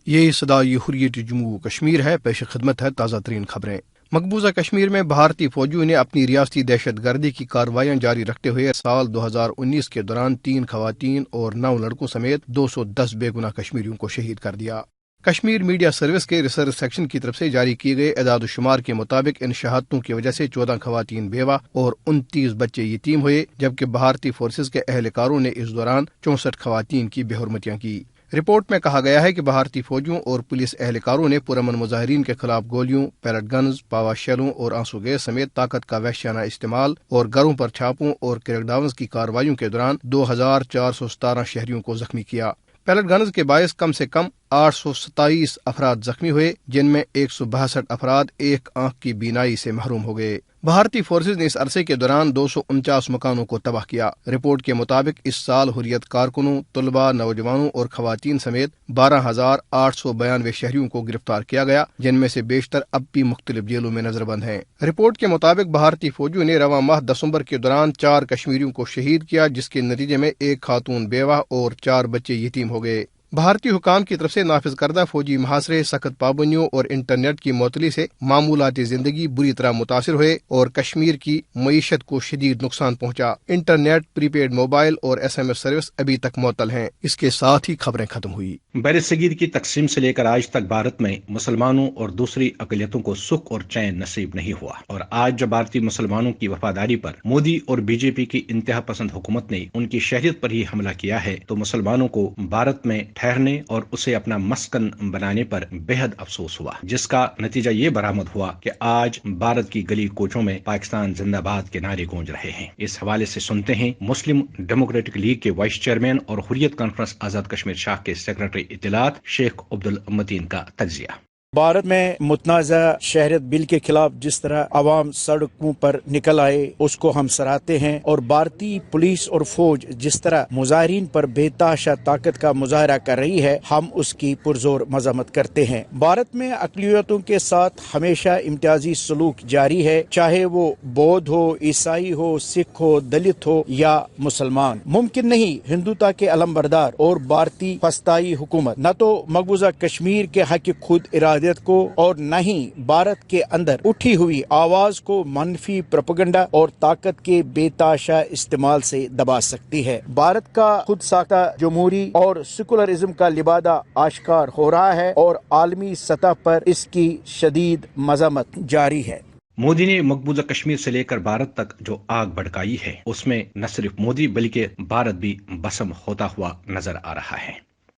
یہ صدائے حریت جموں و کشمیر ہے۔ پیش خدمت ہے تازہ ترین خبریں۔ مقبوضہ کشمیر میں بھارتی فوجیوں نے اپنی ریاستی دہشت گردی کی کارروائیاں جاری رکھتے ہوئے سال 2019 کے دوران 3 خواتین اور 9 لڑکوں سمیت 210 بے گناہ کشمیریوں کو شہید کر دیا۔ کشمیر میڈیا سروس کے ریسرچ سیکشن کی طرف سے جاری کیے گئے اعداد و شمار کے مطابق ان شہادتوں کی وجہ سے 14 خواتین بیوہ اور 29 بچے یتیم ہوئے، جبکہ بھارتی فورسز کے اہلکاروں نے اس دوران 64 خواتین کی بے حرمتیاں کی۔ رپورٹ میں کہا گیا ہے کہ بھارتی فوجیوں اور پولیس اہلکاروں نے پرامن مظاہرین کے خلاف گولیوں، پیلٹ گنز، پاوا شیلوں اور آنسو گیس سمیت طاقت کا وحشیانہ استعمال اور گھروں پر چھاپوں اور کریک ڈاؤنز کی کارروائیوں کے دوران 2417 شہریوں کو زخمی کیا۔ پیلٹ گنز کے باعث کم سے کم 827 افراد زخمی ہوئے، جن میں 162 افراد ایک آنکھ کی بینائی سے محروم ہو گئے۔ بھارتی فورسز نے اس عرصے کے دوران 249 مکانوں کو تباہ کیا۔ رپورٹ کے مطابق اس سال حریت کارکنوں، طلباء، نوجوانوں اور خواتین سمیت 12,892 شہریوں کو گرفتار کیا گیا، جن میں سے بیشتر اب بھی مختلف جیلوں میں نظر بند ہیں۔ رپورٹ کے مطابق بھارتی فوجیوں نے رواں ماہ دسمبر کے دوران 4 کشمیریوں کو شہید کیا، جس کے نتیجے میں 1 خاتون بیوہ اور 4 بچے یتیم ہو گئے۔ بھارتی حکام کی طرف سے نافذ کردہ فوجی محاصرے، سخت پابندیوں اور انٹرنیٹ کی معطلی سے معمولاتی زندگی بری طرح متاثر ہوئے اور کشمیر کی معیشت کو شدید نقصان پہنچا۔ انٹرنیٹ، پری پیڈ موبائل اور SMS سروس ابھی تک معطل ہیں۔ اس کے ساتھ ہی خبریں ختم ہوئی۔ برصغیر کی تقسیم سے لے کر آج تک بھارت میں مسلمانوں اور دوسری اقلیتوں کو سکھ اور چین نصیب نہیں ہوا، اور آج جب بھارتی مسلمانوں کی وفاداری پر مودی اور BJP کی انتہا پسند حکومت نے ان کی شہریت پر ہی حملہ کیا ہے، تو مسلمانوں کو بھارت میں ٹھہرنے اور اسے اپنا مسکن بنانے پر بے حد افسوس ہوا، جس کا نتیجہ یہ برآمد ہوا کہ آج بھارت کی گلی کوچوں میں پاکستان زندہ باد کے نعرے گونج رہے ہیں۔ اس حوالے سے سنتے ہیں مسلم ڈیموکریٹک لیگ کے وائس چیئرمین اور حریت کانفرنس آزاد کشمیر شاخ کے سیکرٹری اطلاعات شیخ عبدالمتین کا تجزیہ۔ بھارت میں متنازع شہریت بل کے خلاف جس طرح عوام سڑکوں پر نکل آئے، اس کو ہم سراہتے ہیں، اور بھارتی پولیس اور فوج جس طرح مظاہرین پر بے تحاشا طاقت کا مظاہرہ کر رہی ہے، ہم اس کی پرزور مذمت کرتے ہیں۔ بھارت میں اقلیتوں کے ساتھ ہمیشہ امتیازی سلوک جاری ہے، چاہے وہ بودھ ہو، عیسائی ہو، سکھ ہو، دلت ہو یا مسلمان۔ ممکن نہیں ہندوتا کے علم بردار اور بھارتی فسطائی حکومت نہ تو مقبوضہ کشمیر کے حق خود ارادیت کو اور نہ ہی بھارت کے اندر اٹھی ہوئی آواز کو منفی پروپیگنڈا اور طاقت کے بے تحاشا استعمال سے دبا سکتی ہے۔ بھارت کا خود ساختہ جمہوری اور سیکولرزم کا لبادہ آشکار ہو رہا ہے اور عالمی سطح پر اس کی شدید مذمت جاری ہے۔ مودی نے مقبوضہ کشمیر سے لے کر بھارت تک جو آگ بھڑکائی ہے، اس میں نہ صرف مودی بلکہ بھارت بھی بسم ہوتا ہوا نظر آ رہا ہے۔